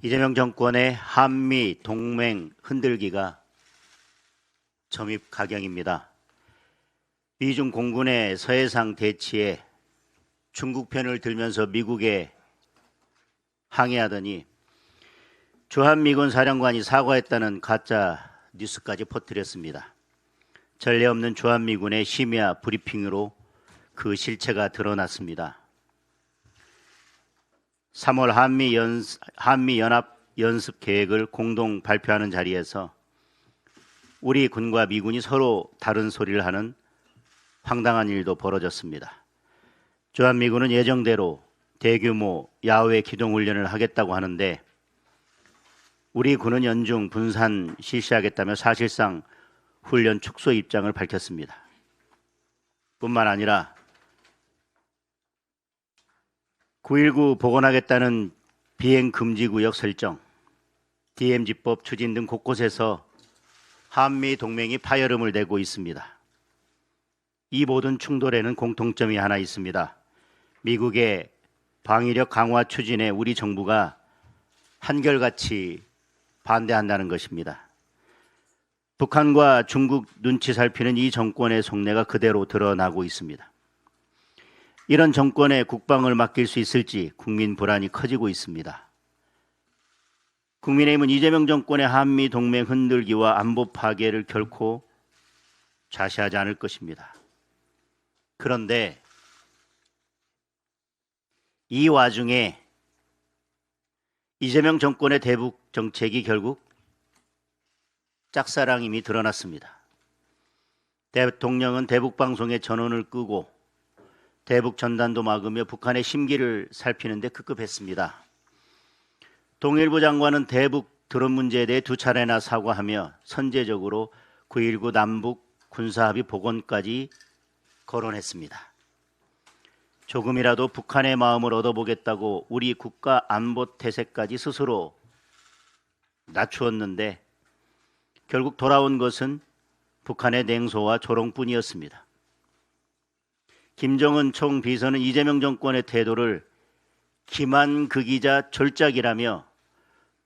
이재명 정권의 한미 동맹 흔들기가 점입 가경입니다. 미중 공군의 서해상 대치에 중국 편을 들면서 미국에 항의하더니 주한미군 사령관이 사과했다는 가짜 뉴스까지 퍼뜨렸습니다. 전례 없는 주한미군의 심야 브리핑으로 그 실체가 드러났습니다. 3월 한미연합 연습 계획을 공동 발표하는 자리에서 우리 군과 미군이 서로 다른 소리를 하는 황당한 일도 벌어졌습니다. 주한미군은 예정대로 대규모 야외 기동훈련을 하겠다고 하는데 우리 군은 연중 분산 실시하겠다며 사실상 훈련 축소 입장을 밝혔습니다. 뿐만 아니라 9.19 복원하겠다는 비행금지구역 설정, DMZ법 추진 등 곳곳에서 한미 동맹이 파열음을 내고 있습니다. 이 모든 충돌에는 공통점이 하나 있습니다. 미국의 방위력 강화 추진에 우리 정부가 한결같이 반대한다는 것입니다. 북한과 중국 눈치 살피는 이 정권의 속내가 그대로 드러나고 있습니다. 이런 정권에 국방을 맡길 수 있을지 국민 불안이 커지고 있습니다. 국민의힘은 이재명 정권의 한미 동맹 흔들기와 안보 파괴를 결코 좌시하지 않을 것입니다. 그런데 이 와중에 이재명 정권의 대북 정책이 결국 짝사랑임이 드러났습니다. 대통령은 대북 방송의 전원을 끄고 대북 전단도 막으며 북한의 심기를 살피는데 급급했습니다. 통일부 장관은 대북 드론 문제에 대해 2차례나 사과하며 선제적으로 9.19 남북 군사합의 복원까지 거론했습니다. 조금이라도 북한의 마음을 얻어보겠다고 우리 국가 안보 태세까지 스스로 낮추었는데 결국 돌아온 것은 북한의 냉소와 조롱뿐이었습니다. 김정은 총비서는 이재명 정권의 태도를 기만극이자 졸작이라며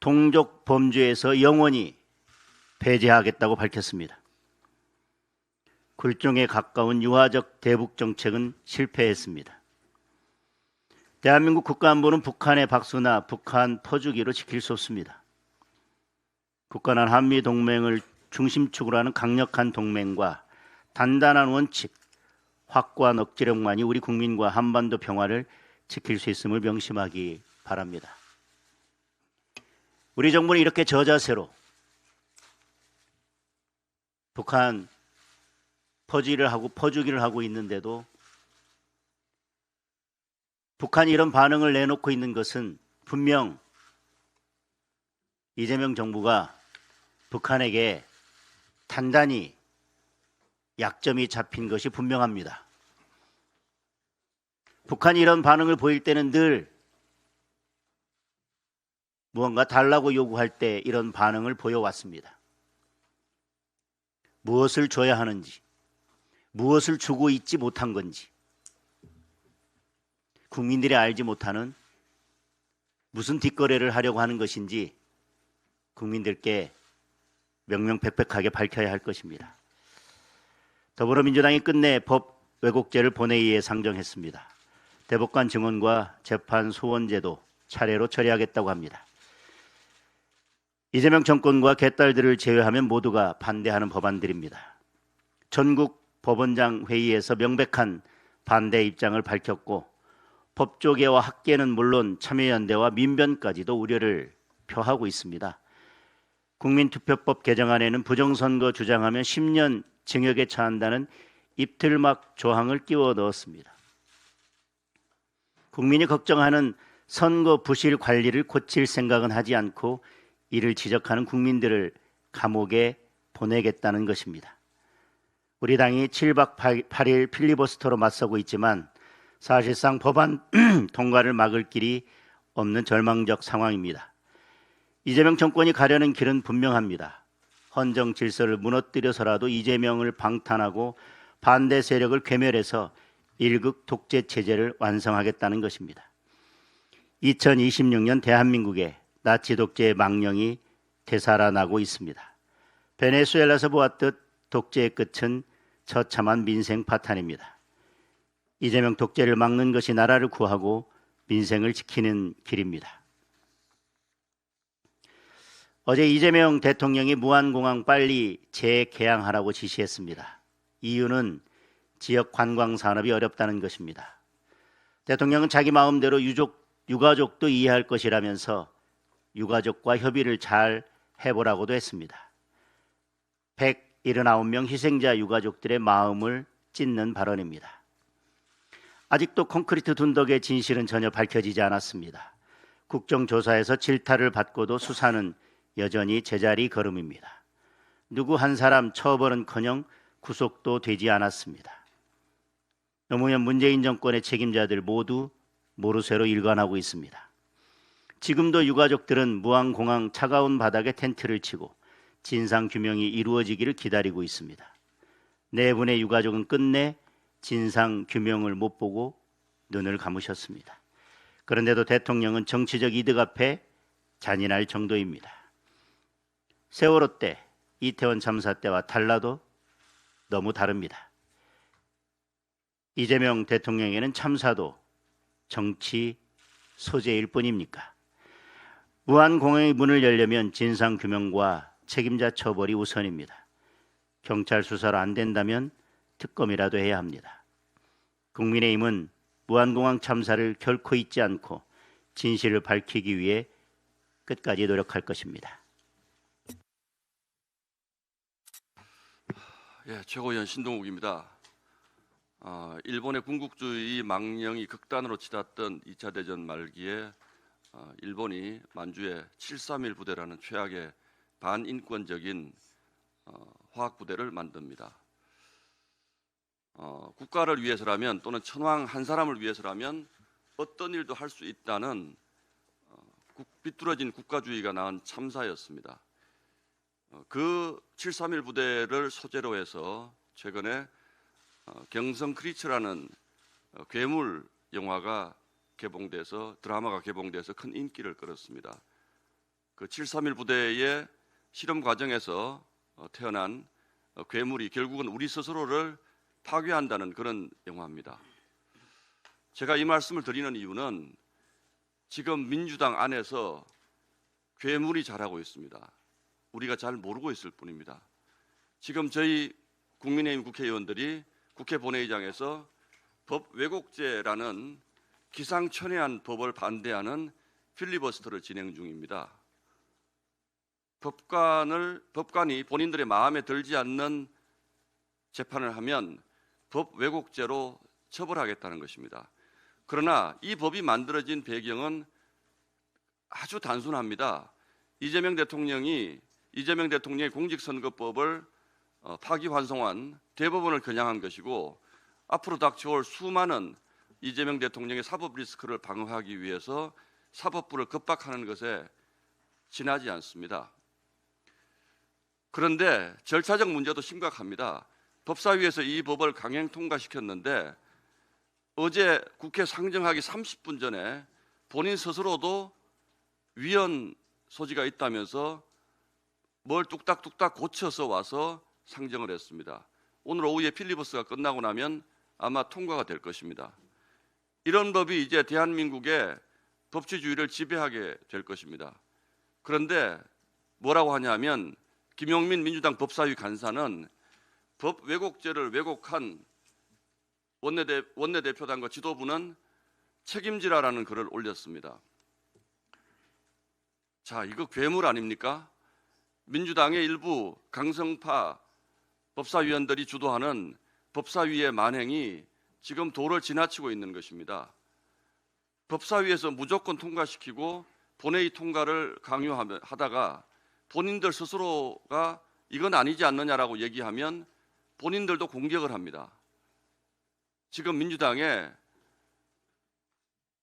동족 범죄에서 영원히 배제하겠다고 밝혔습니다. 굴종에 가까운 유화적 대북 정책은 실패했습니다. 대한민국 국가안보는 북한의 박수나 북한 퍼주기로 지킬 수 없습니다. 굳건한 한미 동맹을 중심축으로 하는 강력한 동맹과 단단한 원칙, 확고한 억지력만이 우리 국민과 한반도 평화를 지킬 수 있음을 명심하기 바랍니다. 우리 정부는 이렇게 저자세로 북한 퍼주기를 하고 있는데도 북한이 이런 반응을 내놓고 있는 것은 분명 이재명 정부가 북한에게 단단히 약점이 잡힌 것이 분명합니다. 북한이 이런 반응을 보일 때는 늘 무언가 달라고 요구할 때 이런 반응을 보여왔습니다. 무엇을 줘야 하는지, 무엇을 주고 있지 못한 건지, 국민들이 알지 못하는 무슨 뒷거래를 하려고 하는 것인지 국민들께 명명백백하게 밝혀야 할 것입니다. 더불어민주당이 끝내 법 왜곡죄를 본회의에 상정했습니다. 대법관 증언과 재판 소원제도 차례로 처리하겠다고 합니다. 이재명 정권과 개딸들을 제외하면 모두가 반대하는 법안들입니다. 전국 법원장 회의에서 명백한 반대 입장을 밝혔고 법조계와 학계는 물론 참여연대와 민변까지도 우려를 표하고 있습니다. 국민투표법 개정안에는 부정선거 주장하면 10년 징역에 처한다는 입틀막 조항을 끼워 넣었습니다. 국민이 걱정하는 선거 부실 관리를 고칠 생각은 하지 않고 이를 지적하는 국민들을 감옥에 보내겠다는 것입니다. 우리 당이 7박 8일 필리버스터로 맞서고 있지만 사실상 법안 통과를 막을 길이 없는 절망적 상황입니다. 이재명 정권이 가려는 길은 분명합니다. 헌정 질서를 무너뜨려서라도 이재명을 방탄하고 반대 세력을 괴멸해서 일극 독재 체제를 완성하겠다는 것입니다. 2026년 대한민국에 나치 독재의 망령이 되살아나고 있습니다. 베네수엘라에서 보았듯 독재의 끝은 처참한 민생 파탄입니다. 이재명 독재를 막는 것이 나라를 구하고 민생을 지키는 길입니다. 어제 이재명 대통령이 무안공항 빨리 재개항하라고 지시했습니다. 이유는 지역 관광 산업이 어렵다는 것입니다. 대통령은 자기 마음대로 유가족도 이해할 것이라면서 유가족과 협의를 잘 해보라고도 했습니다. 179명 희생자 유가족들의 마음을 찢는 발언입니다. 아직도 콘크리트 둔덕의 진실은 전혀 밝혀지지 않았습니다. 국정조사에서 질타를 받고도 수사는 여전히 제자리 걸음입니다. 누구 한 사람 처벌은커녕 구속도 되지 않았습니다. 노무현 문재인 정권의 책임자들 모두 모르쇠로 일관하고 있습니다. 지금도 유가족들은 무안공항 차가운 바닥에 텐트를 치고 진상규명이 이루어지기를 기다리고 있습니다. 네 분의 유가족은 끝내 진상규명을 못 보고 눈을 감으셨습니다. 그런데도 대통령은 정치적 이득 앞에 잔인할 정도입니다. 세월호 때, 이태원 참사 때와 달라도 너무 다릅니다. 이재명 대통령에게는 참사도 정치 소재일 뿐입니까? 무안공항의 문을 열려면 진상규명과 책임자 처벌이 우선입니다. 경찰 수사로 안 된다면 특검이라도 해야 합니다. 국민의힘은 무안공항 참사를 결코 잊지 않고 진실을 밝히기 위해 끝까지 노력할 것입니다. 예, 최고위원 신동욱입니다. 일본의 군국주의 망령이 극단으로 치닫던 2차 대전 말기에 일본이 만주에 731 부대라는 최악의 반인권적인 화학 부대를 만듭니다. 국가를 위해서라면 또는 천황 한 사람을 위해서라면 어떤 일도 할 수 있다는 비뚤어진 국가주의가 낳은 참사였습니다. 그 731 부대를 소재로 해서 최근에 경성 크리처라는 괴물 영화가 개봉돼서 드라마가 개봉돼서 큰 인기를 끌었습니다. 그 731 부대의 실험 과정에서 태어난 괴물이 결국은 우리 스스로를 파괴한다는 그런 영화입니다. 제가 이 말씀을 드리는 이유는 지금 민주당 안에서 괴물이 자라고 있습니다. 우리가 잘 모르고 있을 뿐입니다. 지금 저희 국민의힘 국회의원들이 국회 본회의장에서 법 왜곡죄라는 기상천외한 법을 반대하는 필리버스터를 진행 중입니다. 법관이 본인들의 마음에 들지 않는 재판을 하면 법 왜곡죄로 처벌하겠다는 것입니다. 그러나 이 법이 만들어진 배경은 아주 단순합니다. 이재명 대통령의 공직선거법을 파기환송한 대법원을 겨냥한 것이고 앞으로 닥쳐올 수많은 이재명 대통령의 사법 리스크를 방어하기 위해서 사법부를 급박하는 것에 지나지 않습니다. 그런데 절차적 문제도 심각합니다. 법사위에서 이 법을 강행 통과시켰는데 어제 국회 상정하기 30분 전에 본인 스스로도 위헌 소지가 있다면서 뭘 뚝딱뚝딱 고쳐서 와서 상정을 했습니다. 오늘 오후에 필리버스가 끝나고 나면 아마 통과가 될 것입니다. 이런 법이 이제 대한민국의 법치주의를 지배하게 될 것입니다. 그런데 뭐라고 하냐면 김용민 민주당 법사위 간사는 법 왜곡죄를 왜곡한 원내대표단과 지도부는 책임지라라는 글을 올렸습니다. 자, 이거 괴물 아닙니까? 민주당의 일부 강성파 법사위원들이 주도하는 법사위의 만행이 지금 도를 지나치고 있는 것입니다. 법사위에서 무조건 통과시키고 본회의 통과를 강요하다가 본인들 스스로가 이건 아니지 않느냐라고 얘기하면 본인들도 공격을 합니다. 지금 민주당의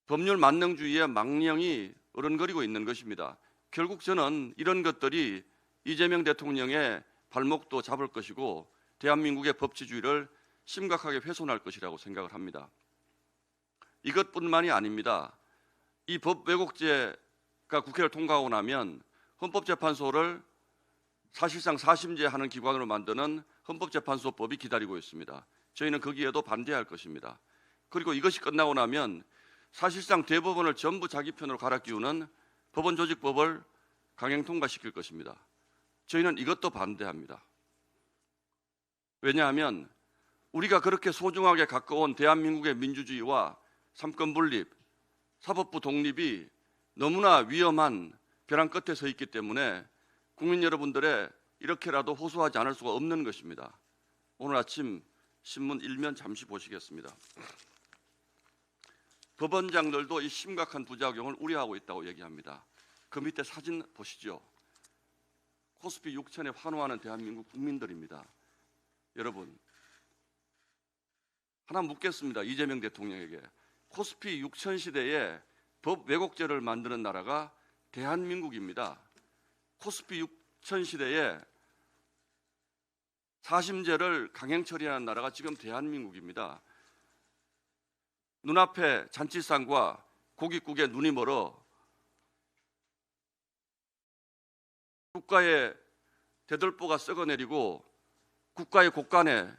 법률 만능주의의 망령이 어른거리고 있는 것입니다. 결국 저는 이런 것들이 이재명 대통령의 발목도 잡을 것이고 대한민국의 법치주의를 심각하게 훼손할 것이라고 생각을 합니다. 이것뿐만이 아닙니다. 이 법 왜곡죄가 국회를 통과하고 나면 헌법재판소를 사실상 사심제하는 기관으로 만드는 헌법재판소법이 기다리고 있습니다. 저희는 거기에도 반대할 것입니다. 그리고 이것이 끝나고 나면 사실상 대법원을 전부 자기 편으로 갈아끼우는 법원조직법을 강행 통과시킬 것입니다. 저희는 이것도 반대합니다. 왜냐하면 우리가 그렇게 소중하게 가까운 대한민국의 민주주의와 삼권 분립, 사법부 독립이 너무나 위험한 벼랑 끝에 서 있기 때문에 국민 여러분들의 이렇게라도 호소하지 않을 수가 없는 것입니다. 오늘 아침 신문 일면 잠시 보시겠습니다. 법원장들도 이 심각한 부작용을 우려하고 있다고 얘기합니다. 그 밑에 사진 보시죠. 코스피 6천에 환호하는 대한민국 국민들입니다. 여러분, 하나 묻겠습니다. 이재명 대통령에게. 코스피 6천 시대에 법 왜곡죄를 만드는 나라가 대한민국입니다. 코스피 6천 시대에 사심제를 강행 처리하는 나라가 지금 대한민국입니다. 눈앞에 잔치상과 고깃국에 눈이 멀어 국가의 대들보가 썩어내리고 국가의 곳간에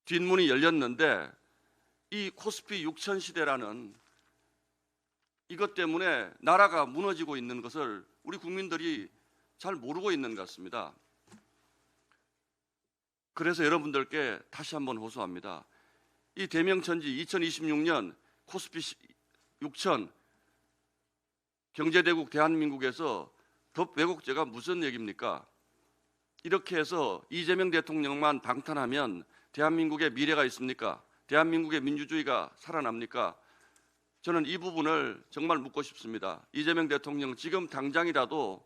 뒷문이 열렸는데 이 코스피 6천 시대라는 이것 때문에 나라가 무너지고 있는 것을 우리 국민들이 잘 모르고 있는 것 같습니다. 그래서 여러분들께 다시 한번 호소합니다. 이 대명천지 2026년 코스피 6천 경제대국 대한민국에서 법 왜곡죄가 무슨 얘기입니까? 이렇게 해서 이재명 대통령만 방탄하면 대한민국의 미래가 있습니까? 대한민국의 민주주의가 살아납니까? 저는 이 부분을 정말 묻고 싶습니다. 이재명 대통령 지금 당장이라도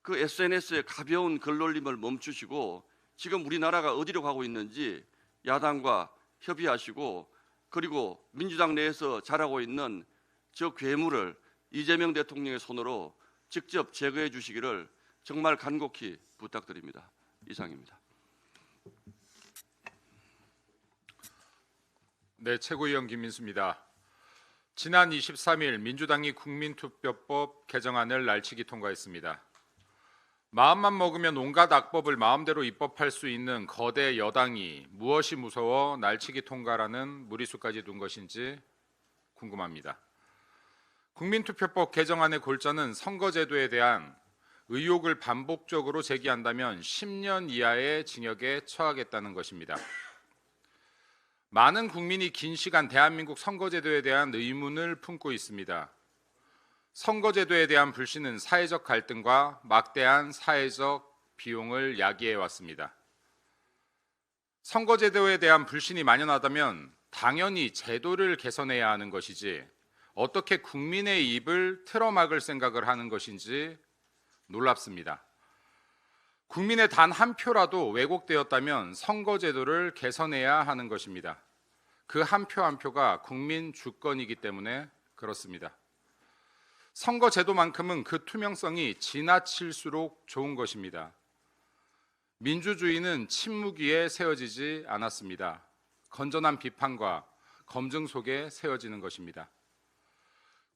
그 SNS의 가벼운 글놀림을 멈추시고 지금 우리나라가 어디로 가고 있는지 야당과 협의하시고 그리고 민주당 내에서 자라고 있는 저 괴물을 이재명 대통령의 손으로 직접 제거해 주시기를 정말 간곡히 부탁드립니다. 이상입니다. 네, 최고위원 김민수입니다. 지난 23일 민주당이 국민투표법 개정안을 날치기 통과했습니다. 마음만 먹으면 온갖 악법을 마음대로 입법할 수 있는 거대 여당이 무엇이 무서워 날치기 통과라는 무리수까지 둔 것인지 궁금합니다. 국민투표법 개정안의 골자는 선거제도에 대한 의혹을 반복적으로 제기한다면 10년 이하의 징역에 처하겠다는 것입니다. 많은 국민이 긴 시간 대한민국 선거제도에 대한 의문을 품고 있습니다. 선거제도에 대한 불신은 사회적 갈등과 막대한 사회적 비용을 야기해 왔습니다. 선거제도에 대한 불신이 만연하다면 당연히 제도를 개선해야 하는 것이지 어떻게 국민의 입을 틀어막을 생각을 하는 것인지 놀랍습니다. 국민의 단 한 표라도 왜곡되었다면 선거제도를 개선해야 하는 것입니다. 그 한 표 한 표가 국민 주권이기 때문에 그렇습니다. 선거제도만큼은 그 투명성이 지나칠수록 좋은 것입니다. 민주주의는 침묵 위에 세워지지 않았습니다. 건전한 비판과 검증 속에 세워지는 것입니다.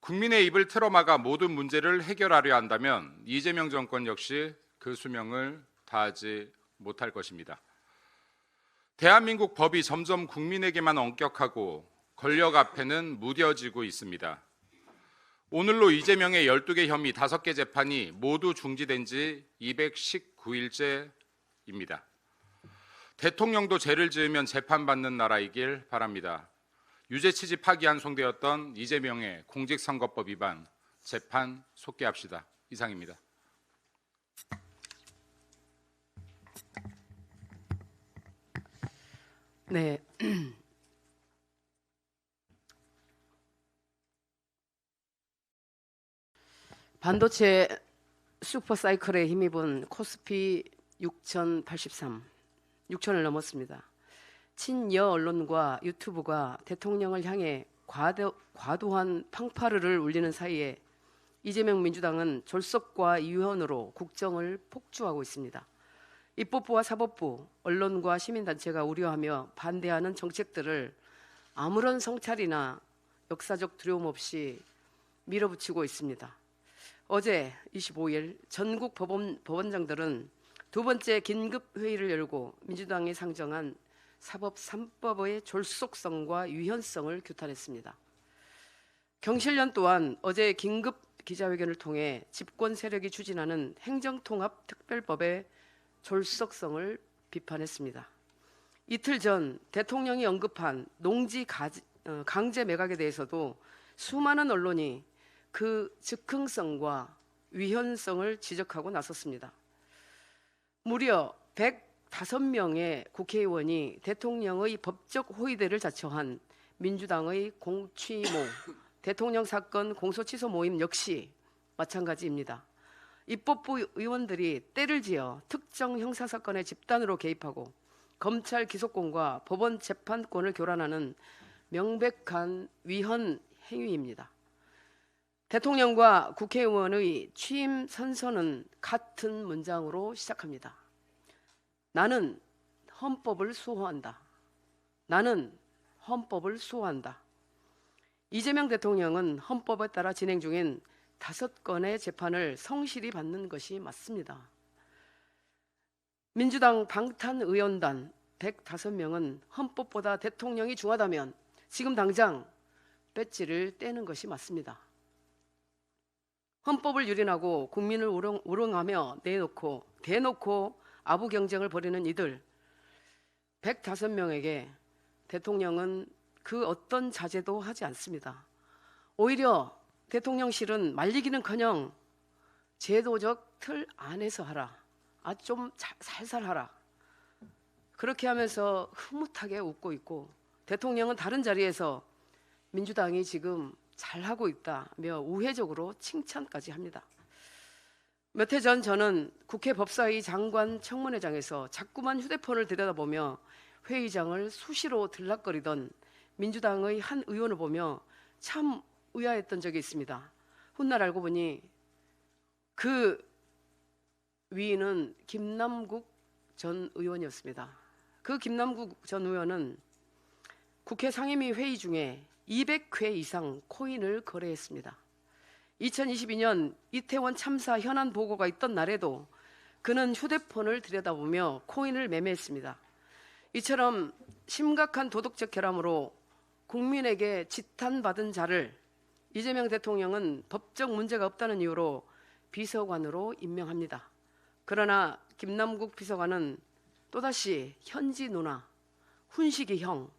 국민의 입을 틀어막아 모든 문제를 해결하려 한다면 이재명 정권 역시 그 수명을 다하지 못할 것입니다. 대한민국 법이 점점 국민에게만 엄격하고 권력 앞에는 무뎌지고 있습니다. 오늘로 이재명의 12개 혐의 5개 재판이 모두 중지된 지 219일째입니다. 대통령도 죄를 지으면 재판받는 나라이길 바랍니다. 유죄 취지 파기한 송되었던 이재명의 공직선거법 위반 재판 속개합시다. 이상입니다. 네. 반도체 슈퍼사이클에 힘입은 코스피 6083, 6천을 넘었습니다. 친여 언론과 유튜브가 대통령을 향해 과도한 팡파르를 울리는 사이에 이재명 민주당은 졸속과 유연으로 국정을 폭주하고 있습니다. 입법부와 사법부, 언론과 시민단체가 우려하며 반대하는 정책들을 아무런 성찰이나 역사적 두려움 없이 밀어붙이고 있습니다. 어제 25일 전국 법원장들은 두 번째 긴급 회의를 열고 민주당이 상정한 사법 3법의 졸속성과 유연성을 규탄했습니다. 경실련 또한 어제 긴급 기자회견을 통해 집권 세력이 추진하는 행정통합특별법의 졸속성을 비판했습니다. 이틀 전 대통령이 언급한 농지 강제 매각에 대해서도 수많은 언론이 그 즉흥성과 위헌성을 지적하고 나섰습니다. 무려 105명의 국회의원이 대통령의 법적 호위대를 자처한 민주당의 공취모, 대통령 사건 공소취소 모임 역시 마찬가지입니다. 입법부 의원들이 때를 지어 특정 형사사건에 집단으로 개입하고 검찰 기소권과 법원 재판권을 교란하는 명백한 위헌 행위입니다. 대통령과 국회의원의 취임 선서는 같은 문장으로 시작합니다. 나는 헌법을 수호한다. 나는 헌법을 수호한다. 이재명 대통령은 헌법에 따라 진행 중인 5건의 재판을 성실히 받는 것이 맞습니다. 민주당 방탄의원단 105명은 헌법보다 대통령이 중하다면 지금 당장 배지를 떼는 것이 맞습니다. 헌법을 유린하고 국민을 우롱하며 대놓고 아부 경쟁을 벌이는 이들 105명에게 대통령은 그 어떤 자제도 하지 않습니다. 오히려 대통령실은 말리기는커녕 제도적 틀 안에서 하라. 좀 살살 하라. 그렇게 하면서 흐뭇하게 웃고 있고 대통령은 다른 자리에서 민주당이 지금 잘하고 있다며 우회적으로 칭찬까지 합니다. 몇 해 전 저는 국회 법사위 장관 청문회장에서 자꾸만 휴대폰을 들여다보며 회의장을 수시로 들락거리던 민주당의 한 의원을 보며 참 의아했던 적이 있습니다. 훗날 알고 보니 그 위인은 김남국 전 의원이었습니다. 그 김남국 전 의원은 국회 상임위 회의 중에 200회 이상 코인을 거래했습니다. 2022년 이태원 참사 현안 보고가 있던 날에도 그는 휴대폰을 들여다보며 코인을 매매했습니다. 이처럼 심각한 도덕적 결함으로 국민에게 지탄받은 자를 이재명 대통령은 법적 문제가 없다는 이유로 비서관으로 임명합니다. 그러나 김남국 비서관은 또다시 현지 누나, 훈식이 형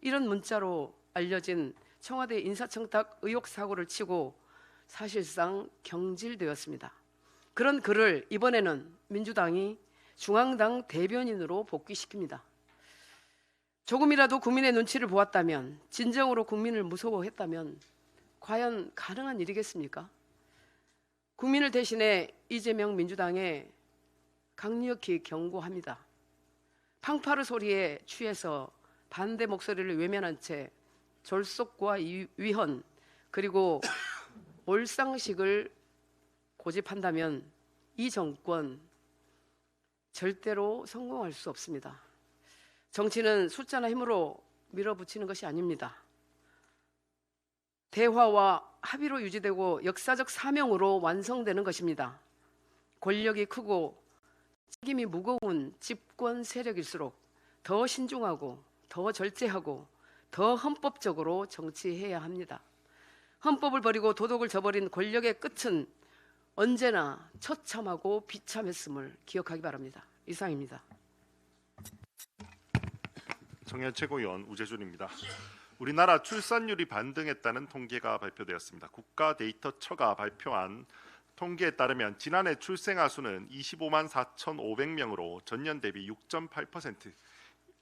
이런 문자로 알려진 청와대 인사청탁 의혹 사고를 치고 사실상 경질되었습니다. 그런 그를 이번에는 민주당이 중앙당 대변인으로 복귀시킵니다. 조금이라도 국민의 눈치를 보았다면, 진정으로 국민을 무서워했다면 과연 가능한 일이겠습니까? 국민을 대신해 이재명 민주당에 강력히 경고합니다. 팡파르 소리에 취해서 반대 목소리를 외면한 채 졸속과 위헌 그리고 몰상식을 고집한다면 이 정권 절대로 성공할 수 없습니다. 정치는 숫자나 힘으로 밀어붙이는 것이 아닙니다. 대화와 합의로 유지되고 역사적 사명으로 완성되는 것입니다. 권력이 크고 책임이 무거운 집권 세력일수록 더 신중하고 더 절제하고 더 헌법적으로 정치해야 합니다. 헌법을 버리고 도덕을 저버린 권력의 끝은 언제나 처참하고 비참했음을 기억하기 바랍니다. 이상입니다. 정현 최고위원 우재준입니다. 우리나라 출산율이 반등했다는 통계가 발표되었습니다. 국가데이터처가 발표한 통계에 따르면 지난해 출생아 수는 25만 4,500명으로 전년 대비 6.8%,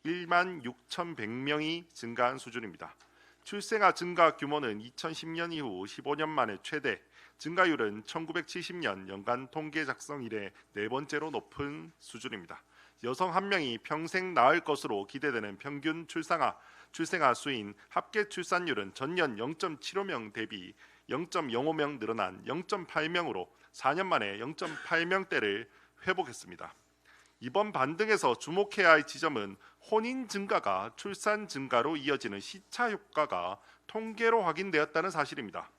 1만 6,100명이 증가한 수준입니다. 출생아 증가 규모는 2010년 이후 15년 만에 최대, 증가율은 1970년 연간 통계 작성 이래 네 번째로 높은 수준입니다. 여성 한 명이 평생 낳을 것으로 기대되는 평균 출생아 수인 합계 출산율은 전년 0.75명 대비 0.05명 늘어난 0.8명으로 4년 만에 0.8명대를 회복했습니다. 이번 반등에서 주목해야 할 지점은 혼인 증가가 출산 증가로 이어지는 시차 효과가 통계로 확인되었다는 사실입니다.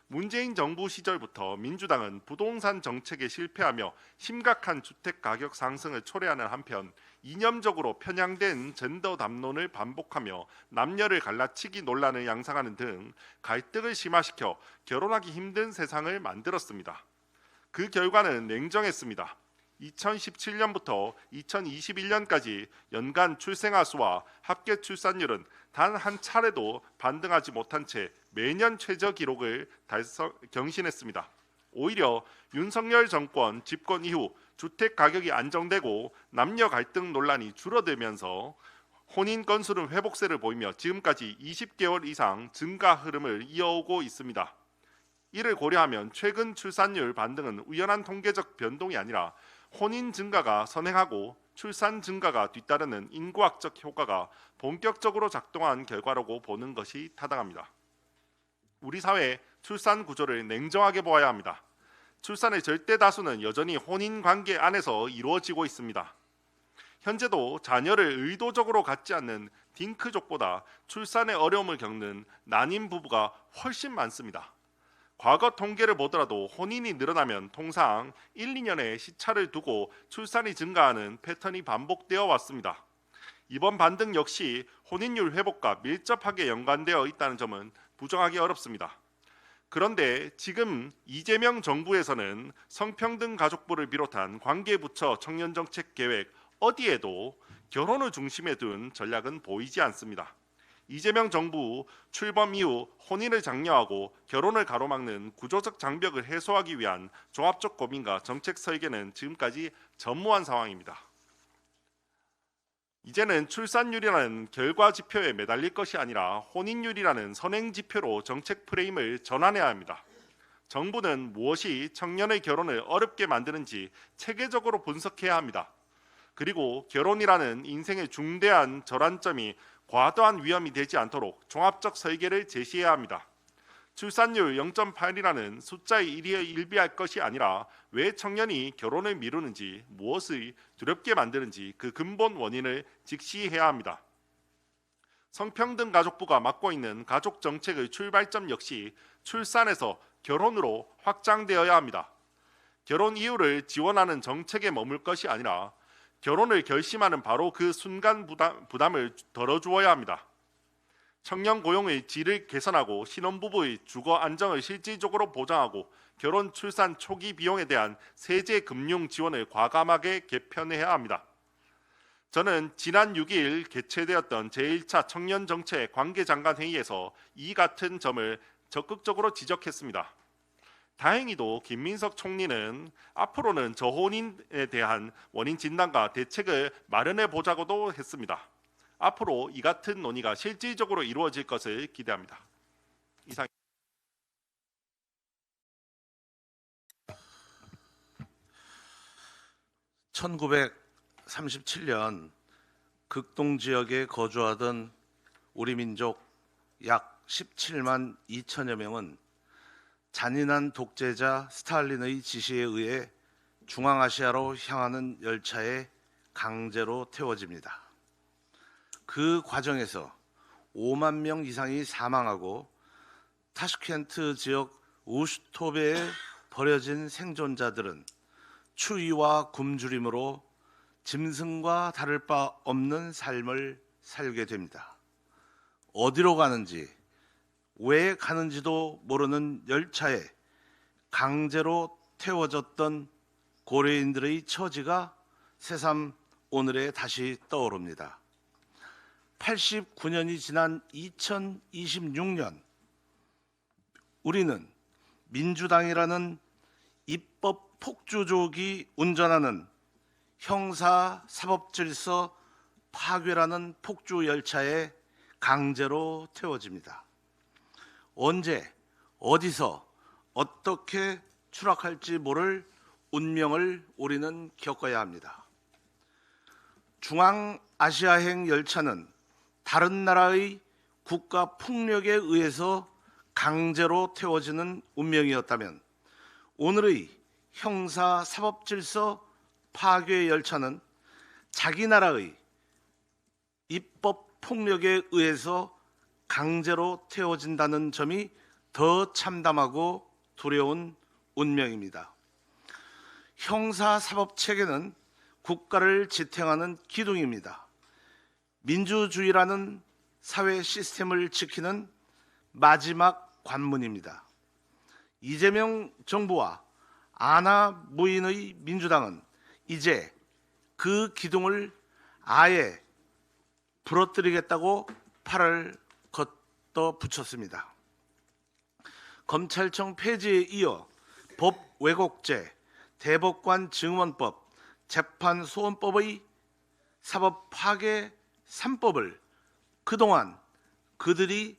문재인 정부 시절부터 민주당은 부동산 정책에 실패하며 심각한 주택 가격 상승을 초래하는 한편 이념적으로 편향된 젠더 담론을 반복하며 남녀를 갈라치기 논란을 양상하는 등 갈등을 심화시켜 결혼하기 힘든 세상을 만들었습니다. 그 결과는 냉정했습니다. 2017년부터 2021년까지 연간 출생아 수와 합계 출산율은 단 한 차례도 반등하지 못한 채 매년 최저 기록을 경신했습니다. 오히려 윤석열 정권 집권 이후 주택 가격이 안정되고 남녀 갈등 논란이 줄어들면서 혼인 건수는 회복세를 보이며 지금까지 20개월 이상 증가 흐름을 이어오고 있습니다. 이를 고려하면 최근 출산율 반등은 우연한 통계적 변동이 아니라 혼인 증가가 선행하고 출산 증가가 뒤따르는 인구학적 효과가 본격적으로 작동한 결과라고 보는 것이 타당합니다. 우리 사회의 출산 구조를 냉정하게 보아야 합니다. 출산의 절대 다수는 여전히 혼인 관계 안에서 이루어지고 있습니다. 현재도 자녀를 의도적으로 갖지 않는 딩크족보다 출산의 어려움을 겪는 난임 부부가 훨씬 많습니다. 과거 통계를 보더라도 혼인이 늘어나면 통상 1, 2년의 시차를 두고 출산이 증가하는 패턴이 반복되어 왔습니다. 이번 반등 역시 혼인율 회복과 밀접하게 연관되어 있다는 점은 부정하기 어렵습니다. 그런데 지금 이재명 정부에서는 성평등 가족부를 비롯한 관계부처 청년정책 계획 어디에도 결혼을 중심에 둔 전략은 보이지 않습니다. 이재명 정부 출범 이후 혼인을 장려하고 결혼을 가로막는 구조적 장벽을 해소하기 위한 종합적 고민과 정책 설계는 지금까지 전무한 상황입니다. 이제는 출산율이라는 결과 지표에 매달릴 것이 아니라 혼인율이라는 선행 지표로 정책 프레임을 전환해야 합니다. 정부는 무엇이 청년의 결혼을 어렵게 만드는지 체계적으로 분석해야 합니다. 그리고 결혼이라는 인생의 중대한 전환점이 과도한 위험이 되지 않도록 종합적 설계를 제시해야 합니다. 출산율 0.8이라는 숫자의 일에 일비할 것이 아니라 왜 청년이 결혼을 미루는지, 무엇을 두렵게 만드는지 그 근본 원인을 직시해야 합니다. 성평등 가족부가 맡고 있는 가족 정책의 출발점 역시 출산에서 결혼으로 확장되어야 합니다. 결혼 이후를 지원하는 정책에 머물 것이 아니라 결혼을 결심하는 바로 그 순간 부담을 덜어주어야 합니다. 청년 고용의 질을 개선하고 신혼부부의 주거 안정을 실질적으로 보장하고 결혼 출산 초기 비용에 대한 세제 금융 지원을 과감하게 개편해야 합니다. 저는 지난 6일 개최되었던 제1차 청년정책 관계장관 회의에서 이 같은 점을 적극적으로 지적했습니다. 다행히도 김민석 총리는 앞으로는 저혼인에 대한 원인 진단과 대책을 마련해 보자고도 했습니다. 앞으로 이 같은 논의가 실질적으로 이루어질 것을 기대합니다. 이상. 1937년 극동 지역에 거주하던 우리 민족 약 17만 2천여 명은 잔인한 독재자 스탈린의 지시에 의해 중앙아시아로 향하는 열차에 강제로 태워집니다. 그 과정에서 5만 명 이상이 사망하고 타슈켄트 지역 우슈토베에 버려진 생존자들은 추위와 굶주림으로 짐승과 다를 바 없는 삶을 살게 됩니다. 어디로 가는지, 왜 가는지도 모르는 열차에 강제로 태워졌던 고려인들의 처지가 새삼 오늘에 다시 떠오릅니다. 89년이 지난 2026년 우리는 민주당이라는 입법 폭주족이 운전하는 형사사법질서 파괴라는 폭주 열차에 강제로 태워집니다. 언제, 어디서, 어떻게 추락할지 모를 운명을 우리는 겪어야 합니다. 중앙아시아행 열차는 다른 나라의 국가 폭력에 의해서 강제로 태워지는 운명이었다면 오늘의 형사사법질서 파괴 열차는 자기 나라의 입법 폭력에 의해서 강제로 태워진다는 점이 더 참담하고 두려운 운명입니다. 형사사법 체계는 국가를 지탱하는 기둥입니다. 민주주의라는 사회 시스템을 지키는 마지막 관문입니다. 이재명 정부와 안하 무인의 민주당은 이제 그 기둥을 아예 부러뜨리겠다고 팔을 걷어붙였습니다. 검찰청 폐지에 이어 법 왜곡죄, 대법관 증언법, 재판소원법의 사법 파괴 3법을 그동안 그들이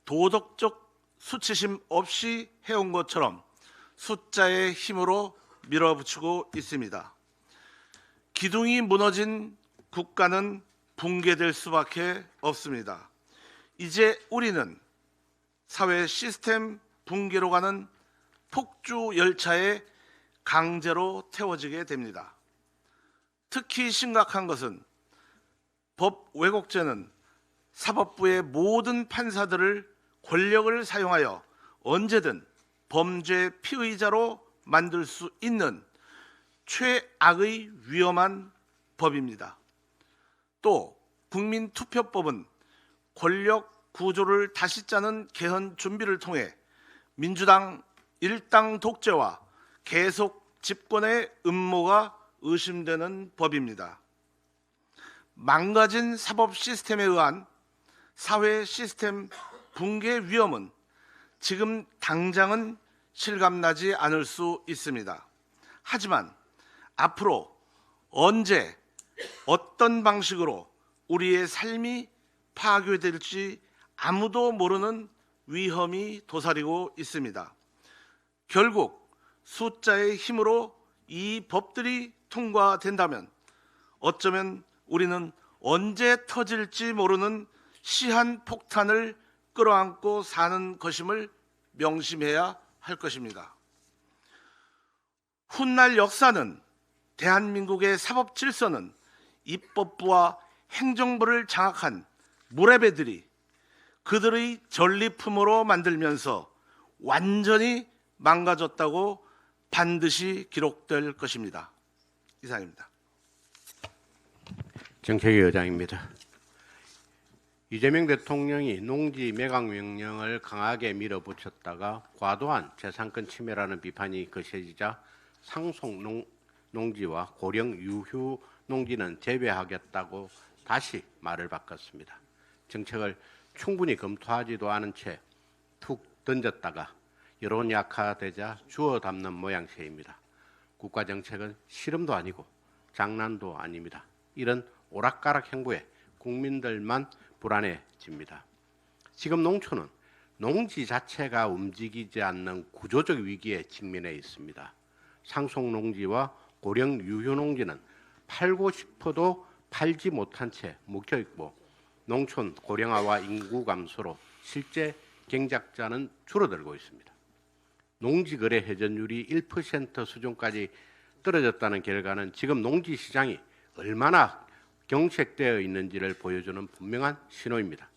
도덕적 수치심 없이 해온 것처럼 숫자의 힘으로 밀어붙이고 있습니다. 기둥이 무너진 국가는 붕괴될 수밖에 없습니다. 이제 우리는 사회 시스템 붕괴로 가는 폭주 열차에 강제로 태워지게 됩니다. 특히 심각한 것은 법 왜곡죄는 사법부의 모든 판사들을 권력을 사용하여 언제든 범죄 피의자로 만들 수 있는 최악의 위험한 법입니다. 또 국민투표법은 권력 구조를 다시 짜는 개헌 준비를 통해 민주당 일당 독재와 계속 집권의 음모가 의심되는 법입니다. 망가진 사법 시스템에 의한 사회 시스템 붕괴 위험은 지금 당장은 실감나지 않을 수 있습니다. 하지만 앞으로 언제 어떤 방식으로 우리의 삶이 파괴될지 아무도 모르는 위험이 도사리고 있습니다. 결국 숫자의 힘으로 이 법들이 통과된다면 어쩌면 우리는 언제 터질지 모르는 시한폭탄을 끌어안고 사는 것임을 명심해야 할 것입니다. 훗날 역사는 대한민국의 사법 질서는 입법부와 행정부를 장악한 무례배들이 그들의 전리품으로 만들면서 완전히 망가졌다고 반드시 기록될 것입니다. 이상입니다. 정책위 의장입니다. 이재명 대통령이 농지 매각 명령을 강하게 밀어붙였다가 과도한 재산권 침해라는 비판이 거세지자 상속 농지와 고령 유휴 농지는 제외하겠다고 다시 말을 바꿨습니다. 정책을 충분히 검토하지도 않은 채 툭 던졌다가 여론 약화되자 주워 담는 모양새입니다. 국가 정책은 실험도 아니고 장난도 아닙니다. 이런 오락가락 행보에 국민들만 불안해집니다. 지금 농촌은 농지 자체가 움직이지 않는 구조적 위기에 직면해 있습니다. 상속 농지와 고령 유휴 농지는 팔고 싶어도 팔지 못한 채 묵혀 있고 농촌 고령화와 인구 감소로 실제 경작자는 줄어들고 있습니다. 농지 거래 회전율이 1% 수준까지 떨어졌다는 결과는 지금 농지 시장이 얼마나 경색되어 있는지를 보여주는 분명한 신호입니다.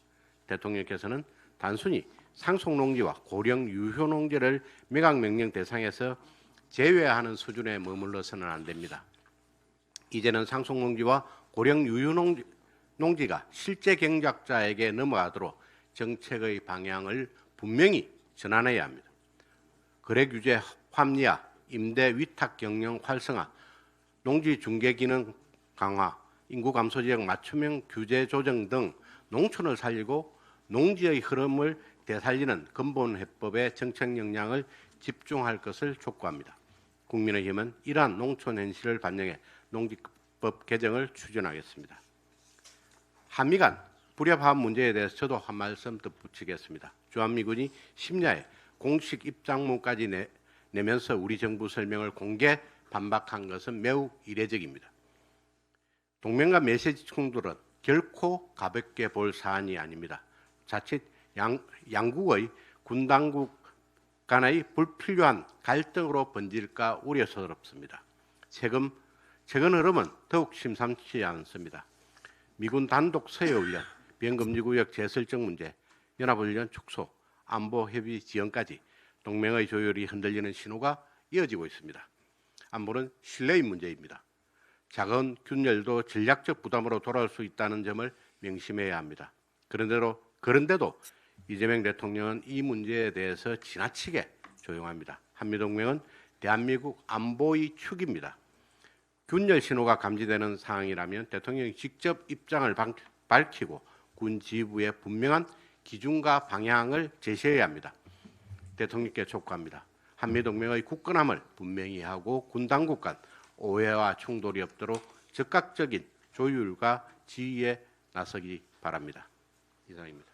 대통령께서는 단순히 상속농지와 고령 유효농지를 매각명령 대상에서 제외하는 수준에 머물러서는 안 됩니다. 이제는 상속농지와 고령 유효농지가 실제 경작자에게 넘어가도록 정책의 방향을 분명히 전환해야 합니다. 거래규제 합리화, 임대 위탁 경영 활성화, 농지 중개 기능 강화, 인구 감소 지역 맞춤형 규제 조정 등 농촌을 살리고 농지의 흐름을 되살리는 근본 해법의 정책 역량을 집중할 것을 촉구합니다. 국민의힘은 이러한 농촌 현실을 반영해 농지법 개정을 추진하겠습니다. 한미 간 불협화음 문제에 대해서 저도 한 말씀 덧붙이겠습니다. 주한미군이 심야에 공식 입장문까지 내면서 우리 정부 설명을 공개 반박한 것은 매우 이례적입니다. 동맹 간 메시지 충돌은 결코 가볍게 볼 사안이 아닙니다. 자칫 양국의 군당국 간의 불필요한 갈등으로 번질까 우려스럽습니다. 최근 최근 흐름은 더욱 심상치 않습니다. 미군 단독 서해훈련, 비행금지구역 재설정 문제, 연합훈련 축소, 안보협의 지연까지 동맹의 조율이 흔들리는 신호가 이어지고 있습니다. 안보는 신뢰의 문제입니다. 작은 균열도 전략적 부담으로 돌아올 수 있다는 점을 명심해야 합니다. 그런데도 이재명 대통령은 이 문제에 대해서 지나치게 조용합니다. 한미동맹은 대한민국 안보의 축입니다. 균열 신호가 감지되는 상황이라면 대통령이 직접 입장을 밝히고 군 지휘부에 분명한 기준과 방향을 제시해야 합니다. 대통령께 촉구합니다. 한미동맹의 굳건함을 분명히 하고 군 당국 간 오해와 충돌이 없도록 적극적인 조율과 지휘에 나서기 바랍니다. 이상입니다.